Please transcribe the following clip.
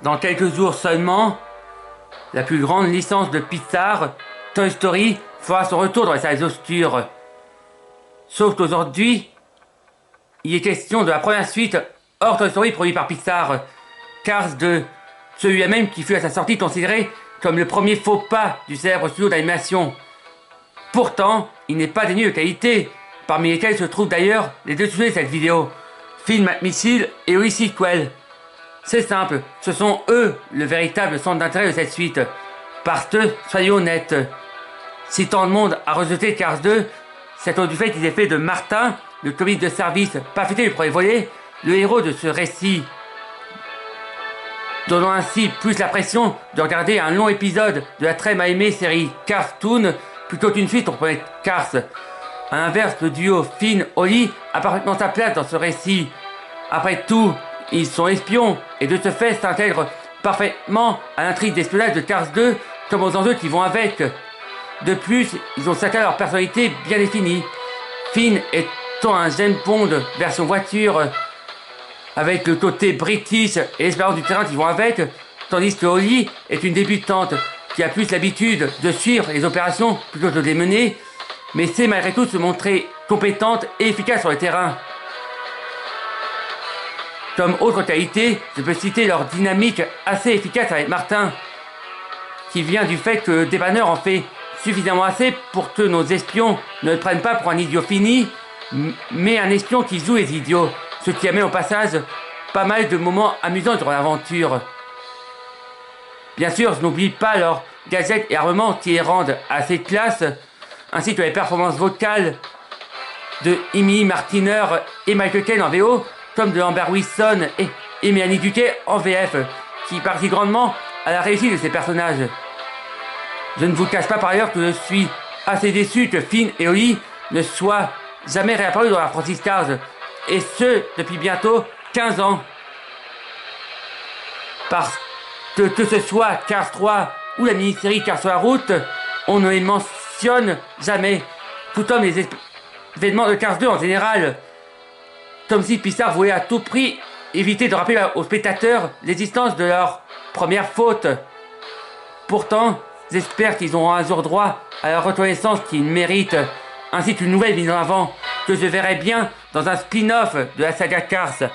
Dans quelques jours seulement, la plus grande licence de Pixar, Toy Story, fera son retour dans les salles obscures. Sauf qu'aujourd'hui, il est question de la première suite hors Toy Story produit par Pixar, Cars 2, celui-là même qui fut à sa sortie considéré comme le premier faux pas du célèbre studio d'animation. Pourtant, il n'est pas dénué de qualité, parmi lesquels se trouvent d'ailleurs les deux sujets de cette vidéo, film admissible et oui sequel. C'est simple, ce sont eux le véritable centre d'intérêt de cette suite. Parce que, soyons honnêtes, si tant de monde a rejeté Cars 2, c'est au du fait qu'il ait fait de Martin, le comique de service pas fêté du premier volet, le héros de ce récit. Donnant ainsi plus la pression de regarder un long épisode de la très mal aimée série Cartoon plutôt qu'une suite pour connaître Cars. À l'inverse, le duo Finn-Ollie a parfaitement sa place dans ce récit. Après tout, ils sont espions et de ce fait s'intègrent parfaitement à l'intrigue d'espionnage de Cars 2 comme aux enjeux qui vont avec. De plus, ils ont chacun leur personnalité bien définie. Finn étant un James Bond version voiture, avec le côté british et l'expérience du terrain qui vont avec, tandis que Holly est une débutante qui a plus l'habitude de suivre les opérations plutôt que de les mener, mais sait malgré tout se montrer compétente et efficace sur le terrain. Comme autre qualité, je peux citer leur dynamique assez efficace avec Martin, qui vient du fait que le dépanneur en fait suffisamment assez pour que nos espions ne le prennent pas pour un idiot fini, mais un espion qui joue les idiots, ce qui amène au passage pas mal de moments amusants durant l'aventure. Bien sûr, je n'oublie pas leurs gadgets et armements qui les rendent assez classe, ainsi que les performances vocales de Amy Martiner et Michael Caine en VO, comme de Amber Wilson et Mélanie Duquet en VF, qui participent grandement à la réussite de ces personnages. Je ne vous cache pas par ailleurs que je suis assez déçu que Finn et Ollie ne soient jamais réapparus dans la franchise Cars, et ce depuis bientôt 15 ans. Parce que ce soit Cars 3 ou la mini-série Cars sur la route, on ne les mentionne jamais, tout comme les événements de Cars 2 en général. Comme si Pixar voulait à tout prix éviter de rappeler aux spectateurs l'existence de leur première faute. Pourtant, j'espère qu'ils auront un jour droit à la reconnaissance qu'ils méritent, ainsi qu'une nouvelle mise en avant que je verrai bien dans un spin-off de la saga Cars.